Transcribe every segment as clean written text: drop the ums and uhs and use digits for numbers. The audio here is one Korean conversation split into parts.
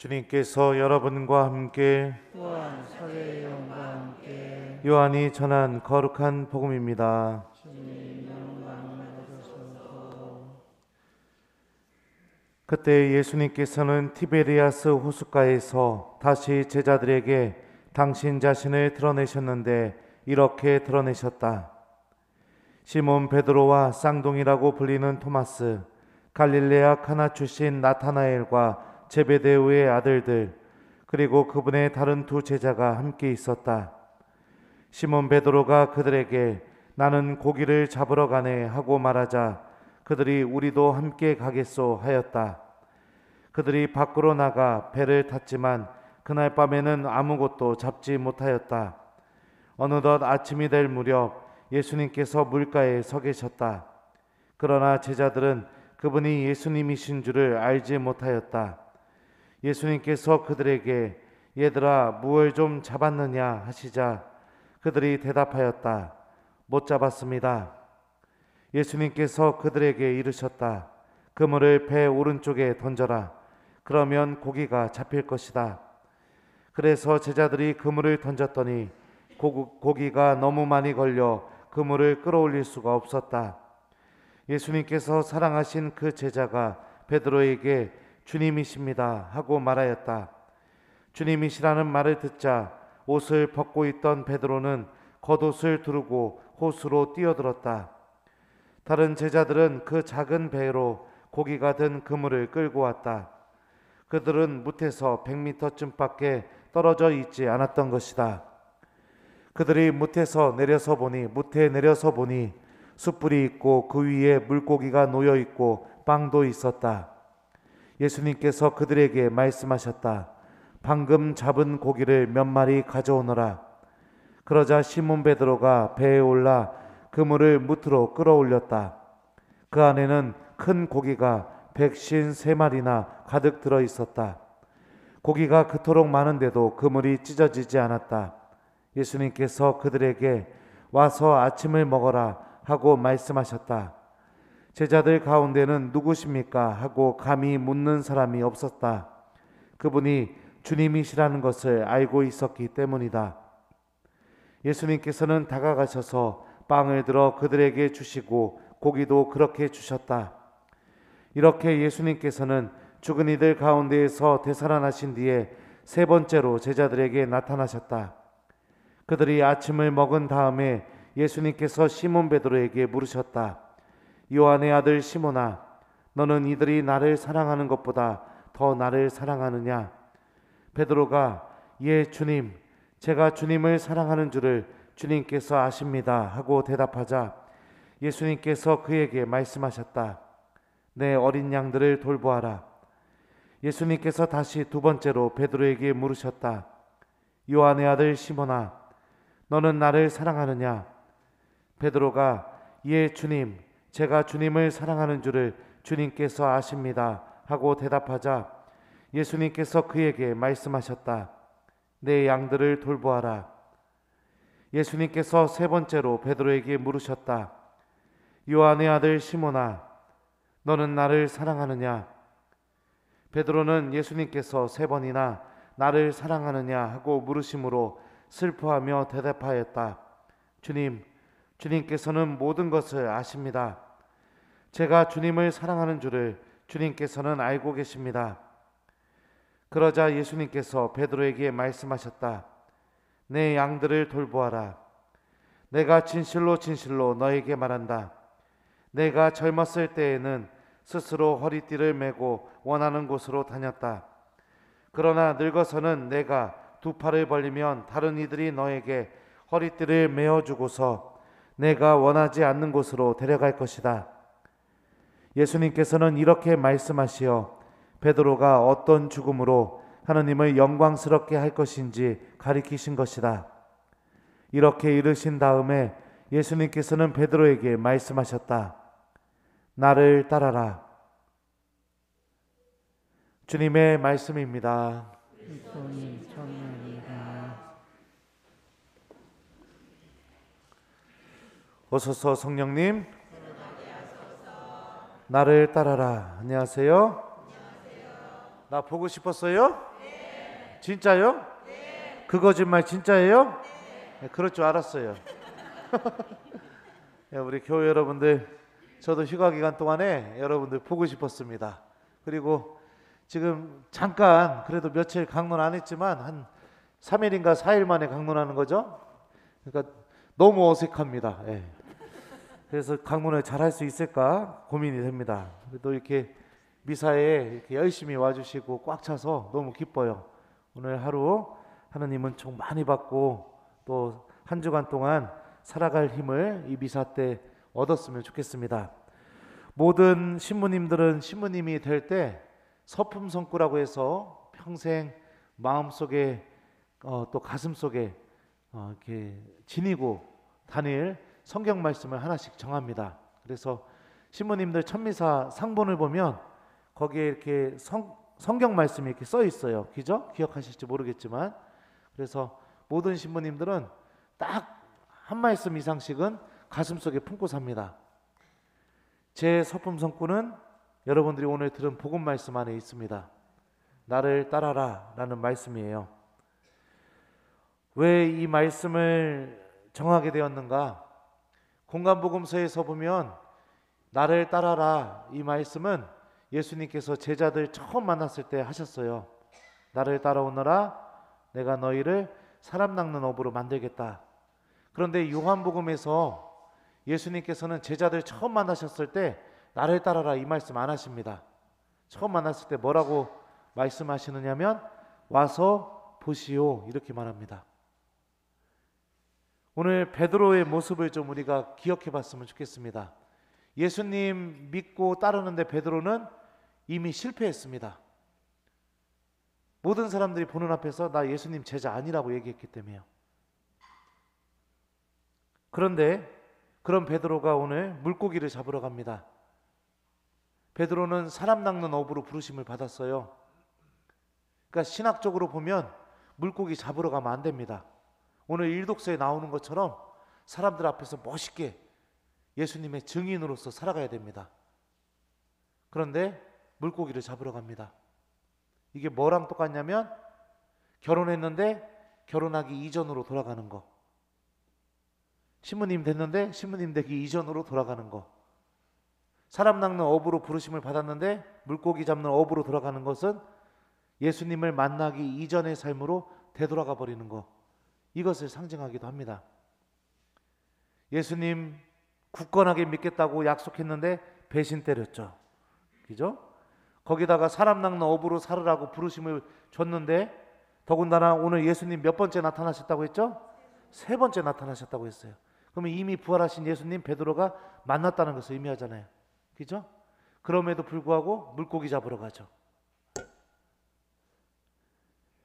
주님께서 여러분과 함께 또한 사회의 영과 함께 요한이 전한 거룩한 복음입니다. 주님 영광 받으소서. 그때 예수님께서는 티베리아스 호숫가에서 다시 제자들에게 당신 자신을 드러내셨는데 이렇게 드러내셨다. 시몬 베드로와 쌍둥이라고 불리는 토마스, 갈릴레아 카나 출신 나타나엘과 제베데우의 아들들, 그리고 그분의 다른 두 제자가 함께 있었다. 시몬 베드로가 그들에게 나는 고기를 잡으러 가네 하고 말하자 그들이 우리도 함께 가겠소 하였다. 그들이 밖으로 나가 배를 탔지만 그날 밤에는 아무것도 잡지 못하였다. 어느덧 아침이 될 무렵 예수님께서 물가에 서 계셨다. 그러나 제자들은 그분이 예수님이신 줄을 알지 못하였다. 예수님께서 그들에게 얘들아 무얼 좀 잡았느냐 하시자 그들이 대답하였다. 못 잡았습니다. 예수님께서 그들에게 이르셨다. 그물을 배 오른쪽에 던져라. 그러면 고기가 잡힐 것이다. 그래서 제자들이 그물을 던졌더니 고기가 너무 많이 걸려 그물을 끌어올릴 수가 없었다. 예수님께서 사랑하신 그 제자가 베드로에게 주님이십니다 하고 말하였다. 주님이시라는 말을 듣자 옷을 벗고 있던 베드로는 겉옷을 두르고 호수로 뛰어들었다. 다른 제자들은 그 작은 배로 고기가 든 그물을 끌고 왔다. 그들은 무태에서 100m쯤밖에 떨어져 있지 않았던 것이다. 그들이 무태에 내려서 보니 숯불이 있고 그 위에 물고기가 놓여 있고 빵도 있었다. 예수님께서 그들에게 말씀하셨다. 방금 잡은 고기를 몇 마리 가져오너라. 그러자 시몬 베드로가 배에 올라 그물을 무트로 끌어올렸다. 그 안에는 큰 고기가 153마리나 가득 들어 있었다. 고기가 그토록 많은데도 그물이 찢어지지 않았다. 예수님께서 그들에게 와서 아침을 먹어라 하고 말씀하셨다. 제자들 가운데는 누구십니까? 하고 감히 묻는 사람이 없었다. 그분이 주님이시라는 것을 알고 있었기 때문이다. 예수님께서는 다가가셔서 빵을 들어 그들에게 주시고 고기도 그렇게 주셨다. 이렇게 예수님께서는 죽은 이들 가운데에서 되살아나신 뒤에 세 번째로 제자들에게 나타나셨다. 그들이 아침을 먹은 다음에 예수님께서 시몬 베드로에게 물으셨다. 요한의 아들 시몬아, 너는 이들이 나를 사랑하는 것보다 더 나를 사랑하느냐? 베드로가 예 주님, 제가 주님을 사랑하는 줄을 주님께서 아십니다 하고 대답하자 예수님께서 그에게 말씀하셨다. 내 어린 양들을 돌보아라. 예수님께서 다시 두 번째로 베드로에게 물으셨다. 요한의 아들 시몬아, 너는 나를 사랑하느냐? 베드로가 예 주님, 제가 주님을 사랑하는 줄을 주님께서 아십니다 하고 대답하자 예수님께서 그에게 말씀하셨다. 내 양들을 돌보아라. 예수님께서 세 번째로 베드로에게 물으셨다. 요한의 아들 시몬아, 너는 나를 사랑하느냐? 베드로는 예수님께서 세 번이나 나를 사랑하느냐 하고 물으심으로 슬퍼하며 대답하였다. 주님, 주님께서는 모든 것을 아십니다. 제가 주님을 사랑하는 줄을 주님께서는 알고 계십니다. 그러자 예수님께서 베드로에게 말씀하셨다. 내 양들을 돌보아라. 내가 진실로 진실로 너에게 말한다. 내가 젊었을 때에는 스스로 허리띠를 메고 원하는 곳으로 다녔다. 그러나 늙어서는 내가 두 팔을 벌리면 다른 이들이 너에게 허리띠를 메어주고서 내가 원하지 않는 곳으로 데려갈 것이다. 예수님께서는 이렇게 말씀하시어 베드로가 어떤 죽음으로 하느님을 영광스럽게 할 것인지 가리키신 것이다. 이렇게 이르신 다음에 예수님께서는 베드로에게 말씀하셨다. 나를 따라라. 주님의 말씀입니다. 그리스도님 청년이다. 오소서 성령님, 나를 따라라. 안녕하세요. 나 보고 싶었어요? 진짜요? 그 거짓말 진짜예요? 네, 그럴 줄 알았어요. 예, 우리 교회 여러분들, 저도 휴가 기간 동안에 여러분들 보고 싶었습니다. 그리고 지금 잠깐 그래도 며칠 강론 안 했지만 한 3일인가 4일 만에 강론하는 거죠. 그러니까 너무 어색합니다. 예. 그래서 강론을 잘 할 수 있을까 고민이 됩니다. 또 이렇게 미사에 이렇게 열심히 와주시고 꽉 차서 너무 기뻐요. 오늘 하루 하나님은 총 많이 받고 또 한 주간 동안 살아갈 힘을 이 미사 때 얻었으면 좋겠습니다. 모든 신부님들은 신부님이 될 때 서품성구라고 해서 평생 마음속에 또 가슴속에 이렇게 지니고 다닐 성경 말씀을 하나씩 정합니다. 그래서 신부님들 천미사 상본을 보면 거기에 이렇게 성경 말씀이 이렇게 써 있어요. 그죠? 기억하실지 모르겠지만, 그래서 모든 신부님들은 딱 한 말씀 이상씩은 가슴속에 품고 삽니다. 제 서품성구는 여러분들이 오늘 들은 복음 말씀 안에 있습니다. 나를 따라라 라는 말씀이에요. 왜 이 말씀을 정하게 되었는가? 공간복음서에서 보면 나를 따라라 이 말씀은 예수님께서 제자들 처음 만났을 때 하셨어요. 나를 따라오너라 내가 너희를 사람 낚는 어부로 만들겠다. 그런데 요한복음에서 예수님께서는 제자들 처음 만나셨을 때 나를 따라라 이 말씀 안 하십니다. 처음 만났을 때 뭐라고 말씀하시느냐면 와서 보시오 이렇게 말합니다. 오늘 베드로의 모습을 좀 우리가 기억해 봤으면 좋겠습니다. 예수님 믿고 따르는데 베드로는 이미 실패했습니다. 모든 사람들이 보는 앞에서 나 예수님 제자 아니라고 얘기했기 때문에요. 그런데 그런 베드로가 오늘 물고기를 잡으러 갑니다. 베드로는 사람 낚는 어부로 부르심을 받았어요. 그러니까 신학적으로 보면 물고기 잡으러 가면 안 됩니다. 오늘 일독서에 나오는 것처럼 사람들 앞에서 멋있게 예수님의 증인으로서 살아가야 됩니다. 그런데 물고기를 잡으러 갑니다. 이게 뭐랑 똑같냐면 결혼했는데 결혼하기 이전으로 돌아가는 거, 신부님 됐는데 신부님 되기 이전으로 돌아가는 거, 사람 낚는 어부로 부르심을 받았는데 물고기 잡는 어부로 돌아가는 것은 예수님을 만나기 이전의 삶으로 되돌아가 버리는 거, 이것을 상징하기도 합니다. 예수님 굳건하게 믿겠다고 약속했는데 배신 때렸죠. 그죠? 거기다가 사람 낚는 어부로 살으라고 부르심을 줬는데 더군다나 오늘 예수님 몇 번째 나타나셨다고 했죠? 3번째 나타나셨다고 했어요. 그러면 이미 부활하신 예수님 베드로가 만났다는 것을 의미하잖아요. 그죠? 그럼에도 불구하고 물고기 잡으러 가죠.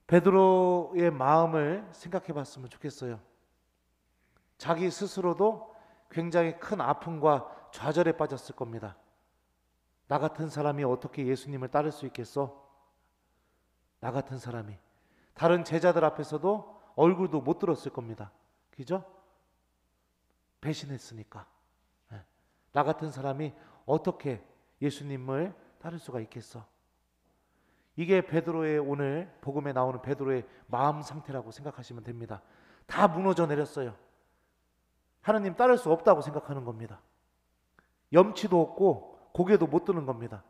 베드로의 마음을 생각해 봤으면 좋겠어요. 자기 스스로도 굉장히 큰 아픔과 좌절에 빠졌을 겁니다. 나 같은 사람이 어떻게 예수님을 따를 수 있겠어? 나 같은 사람이. 다른 제자들 앞에서도 얼굴도 못 들었을 겁니다. 그죠? 배신했으니까. 나 같은 사람이 어떻게 예수님을 따를 수가 있겠어? 이게 베드로의 오늘 복음에 나오는 베드로의 마음 상태라고 생각하시면 됩니다. 다 무너져 내렸어요. 하나님 따를 수 없다고 생각하는 겁니다. 염치도 없고 고개도 못 드는 겁니다.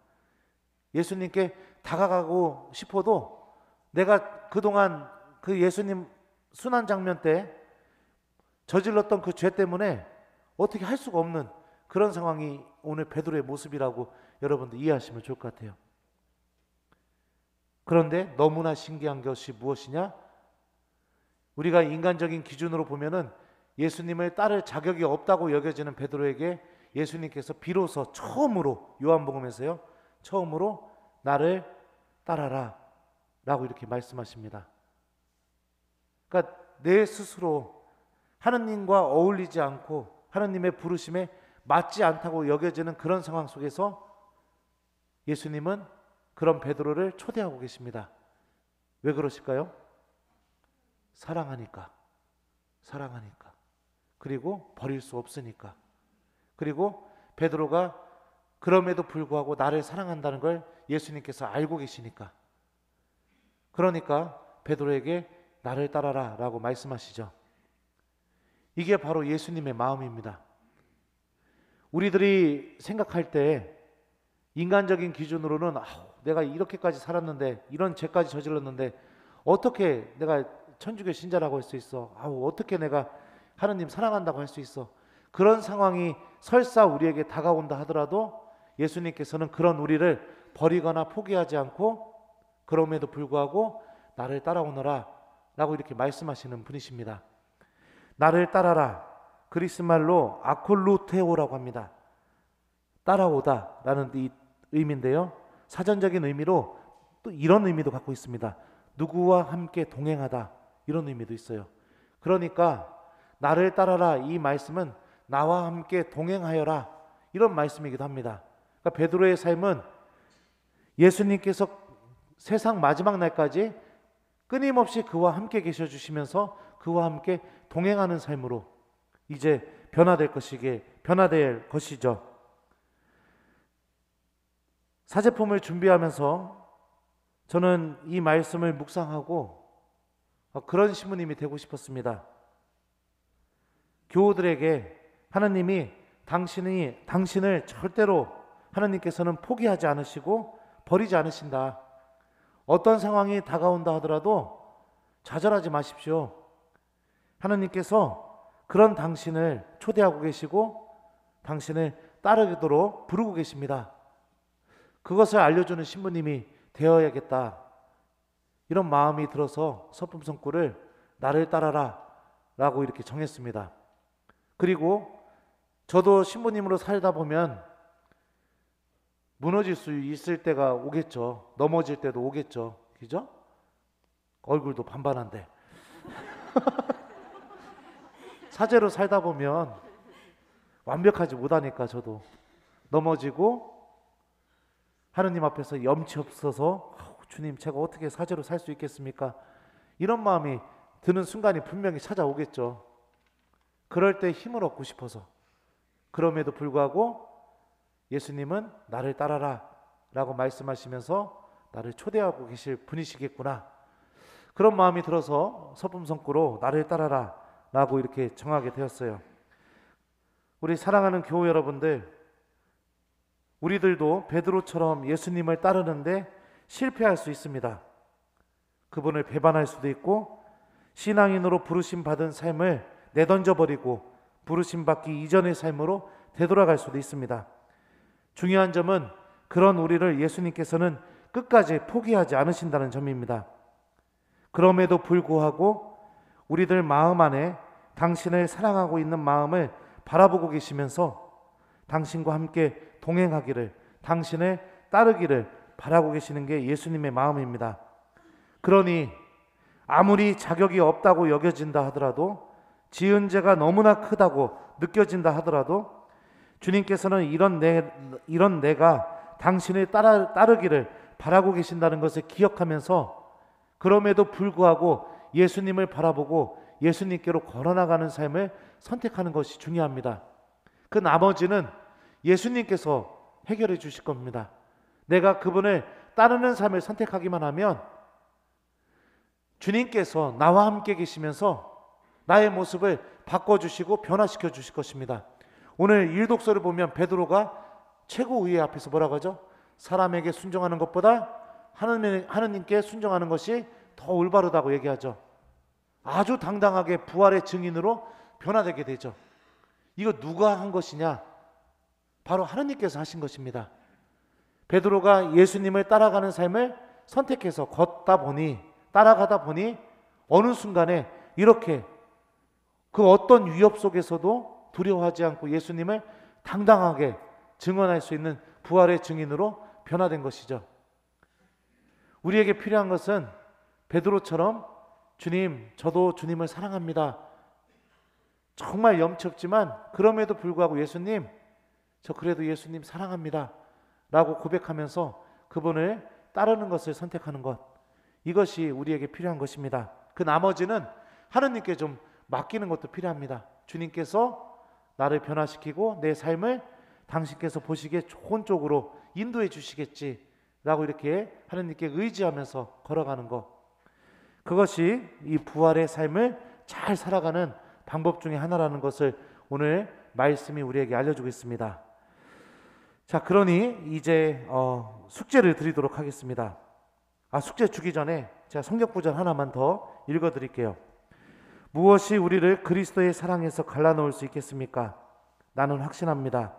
예수님께 다가가고 싶어도 내가 그동안 그 예수님 순환 장면 때 저질렀던 그 죄 때문에 어떻게 할 수가 없는 그런 상황이 오늘 베드로의 모습이라고 여러분들 이해하시면 좋을 것 같아요. 그런데 너무나 신기한 것이 무엇이냐? 우리가 인간적인 기준으로 보면은 예수님을 따를 자격이 없다고 여겨지는 베드로에게 예수님께서 비로소 처음으로 요한복음에서요, 처음으로 나를 따라라 라고 이렇게 말씀하십니다. 그러니까 내 스스로 하느님과 어울리지 않고 하느님의 부르심에 맞지 않다고 여겨지는 그런 상황 속에서 예수님은 그런 베드로를 초대하고 계십니다. 왜 그러실까요? 사랑하니까. 사랑하니까. 그리고 버릴 수 없으니까. 그리고 베드로가 그럼에도 불구하고 나를 사랑한다는 걸 예수님께서 알고 계시니까. 그러니까 베드로에게 나를 따라라 라고 말씀하시죠. 이게 바로 예수님의 마음입니다. 우리들이 생각할 때 인간적인 기준으로는 내가 이렇게까지 살았는데, 이런 죄까지 저질렀는데 어떻게 내가 천주교 신자라고 할 수 있어? 어떻게 내가 하느님 사랑한다고 할 수 있어? 그런 상황이 설사 우리에게 다가온다 하더라도 예수님께서는 그런 우리를 버리거나 포기하지 않고 그럼에도 불구하고 나를 따라오너라 라고 이렇게 말씀하시는 분이십니다. 나를 따라라, 그리스 말로 아콜루테오라고 합니다. 따라오다 라는 이 의미인데요, 사전적인 의미로 또 이런 의미도 갖고 있습니다. 누구와 함께 동행하다, 이런 의미도 있어요. 그러니까 나를 따라라, 이 말씀은 나와 함께 동행하여라, 이런 말씀이기도 합니다. 그러니까 베드로의 삶은 예수님께서 세상 마지막 날까지 끊임없이 그와 함께 계셔 주시면서 그와 함께 동행하는 삶으로 이제 변화될 것이죠. 사제품을 준비하면서 저는 이 말씀을 묵상하고 그런 신부님이 되고 싶었습니다. 교우들에게 하나님이 당신을 절대로 하나님께서는 포기하지 않으시고 버리지 않으신다. 어떤 상황이 다가온다 하더라도 좌절하지 마십시오. 하나님께서 그런 당신을 초대하고 계시고 당신을 따르도록 부르고 계십니다. 그것을 알려주는 신부님이 되어야겠다, 이런 마음이 들어서 서품성구를 나를 따라라 라고 이렇게 정했습니다. 그리고 저도 신부님으로 살다 보면 무너질 수 있을 때가 오겠죠. 넘어질 때도 오겠죠. 그죠? 얼굴도 반반한데 사제로 살다 보면 완벽하지 못하니까 저도 넘어지고 하느님 앞에서 염치 없어서 주님, 제가 어떻게 사제로 살 수 있겠습니까? 이런 마음이 드는 순간이 분명히 찾아오겠죠. 그럴 때 힘을 얻고 싶어서, 그럼에도 불구하고 예수님은 나를 따라라 라고 말씀하시면서 나를 초대하고 계실 분이시겠구나, 그런 마음이 들어서 서품성구로 나를 따라라 라고 이렇게 정하게 되었어요. 우리 사랑하는 교우 여러분들, 우리들도 베드로처럼 예수님을 따르는데 실패할 수 있습니다. 그분을 배반할 수도 있고 신앙인으로 부르심 받은 삶을 내던져버리고 부르심 받기 이전의 삶으로 되돌아갈 수도 있습니다. 중요한 점은 그런 우리를 예수님께서는 끝까지 포기하지 않으신다는 점입니다. 그럼에도 불구하고 우리들 마음 안에 당신을 사랑하고 있는 마음을 바라보고 계시면서 당신과 함께 동행하기를, 당신을 따르기를 바라고 계시는 게 예수님의 마음입니다. 그러니 아무리 자격이 없다고 여겨진다 하더라도, 지은 죄가 너무나 크다고 느껴진다 하더라도 주님께서는 이런 내가 당신을 따르기를 바라고 계신다는 것을 기억하면서 그럼에도 불구하고 예수님을 바라보고 예수님께로 걸어나가는 삶을 선택하는 것이 중요합니다. 그 나머지는 예수님께서 해결해 주실 겁니다. 내가 그분을 따르는 삶을 선택하기만 하면 주님께서 나와 함께 계시면서 나의 모습을 바꿔주시고 변화시켜 주실 것입니다. 오늘 일독서를 보면 베드로가 최고의회 앞에서 뭐라고 하죠? 사람에게 순종하는 것보다 하느님께 순종하는 것이 더 올바르다고 얘기하죠. 아주 당당하게 부활의 증인으로 변화되게 되죠. 이거 누가 한 것이냐? 바로 하느님께서 하신 것입니다. 베드로가 예수님을 따라가는 삶을 선택해서 따라가다 보니 어느 순간에 이렇게 그 어떤 위협 속에서도 두려워하지 않고 예수님을 당당하게 증언할 수 있는 부활의 증인으로 변화된 것이죠. 우리에게 필요한 것은 베드로처럼 주님, 저도 주님을 사랑합니다. 정말 염치 없지만 그럼에도 불구하고 예수님, 저 그래도 예수님 사랑합니다 라고 고백하면서 그분을 따르는 것을 선택하는 것, 이것이 우리에게 필요한 것입니다. 그 나머지는 하느님께 좀 맡기는 것도 필요합니다. 주님께서 나를 변화시키고 내 삶을 당신께서 보시기에 좋은 쪽으로 인도해 주시겠지 라고 이렇게 하느님께 의지하면서 걸어가는 것, 그것이 이 부활의 삶을 잘 살아가는 방법 중에 하나라는 것을 오늘 말씀이 우리에게 알려주고 있습니다. 자, 그러니 이제 숙제를 드리도록 하겠습니다. 숙제 주기 전에 제가 성경 구절 하나만 더 읽어드릴게요. 무엇이 우리를 그리스도의 사랑에서 갈라놓을 수 있겠습니까? 나는 확신합니다.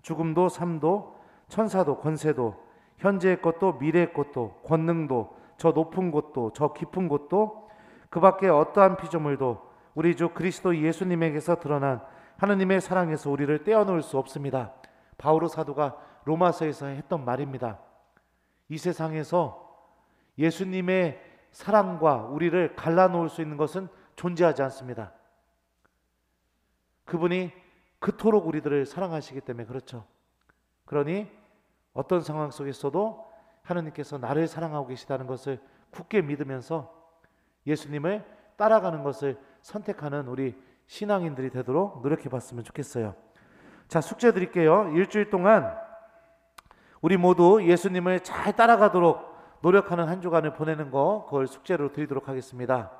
죽음도 삶도 천사도 권세도 현재의 것도 미래의 것도 권능도 저 높은 곳도 저 깊은 곳도 그 밖에 어떠한 피조물도 우리 주 그리스도 예수님에게서 드러난 하느님의 사랑에서 우리를 떼어놓을 수 없습니다. 바오로 사도가 로마서에서 했던 말입니다. 이 세상에서 예수님의 사랑과 우리를 갈라놓을 수 있는 것은 존재하지 않습니다. 그분이 그토록 우리들을 사랑하시기 때문에 그렇죠. 그러니 어떤 상황 속에서도 하느님께서 나를 사랑하고 계시다는 것을 굳게 믿으면서 예수님을 따라가는 것을 선택하는 우리 신앙인들이 되도록 노력해 봤으면 좋겠어요. 자, 숙제 드릴게요. 일주일 동안 우리 모두 예수님을 잘 따라가도록 노력하는 한 주간을 보내는 거, 그걸 숙제로 드리도록 하겠습니다.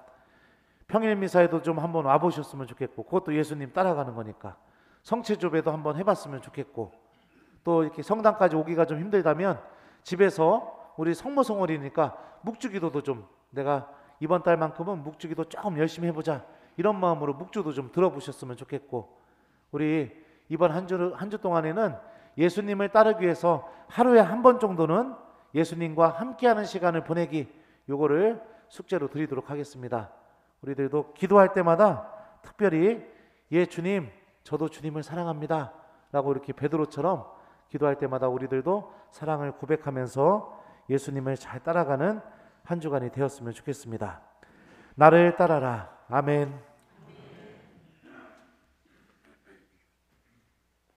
평일 미사에도 좀 한번 와보셨으면 좋겠고, 그것도 예수님 따라가는 거니까 성체조배도 한번 해봤으면 좋겠고, 또 이렇게 성당까지 오기가 좀 힘들다면 집에서 우리 성모성월이니까 묵주기도도 좀, 내가 이번 달만큼은 묵주기도 조금 열심히 해보자, 이런 마음으로 묵주도 좀 들어보셨으면 좋겠고, 우리 이번 한 주 동안에는 예수님을 따르기 위해서 하루에 한 번 정도는 예수님과 함께하는 시간을 보내기, 요거를 숙제로 드리도록 하겠습니다. 우리들도 기도할 때마다 특별히 주님, 저도 주님을 사랑합니다 라고 이렇게 베드로처럼 기도할 때마다 우리들도 사랑을 고백하면서 예수님을 잘 따라가는 한 주간이 되었으면 좋겠습니다. 나를 따라라. 아멘.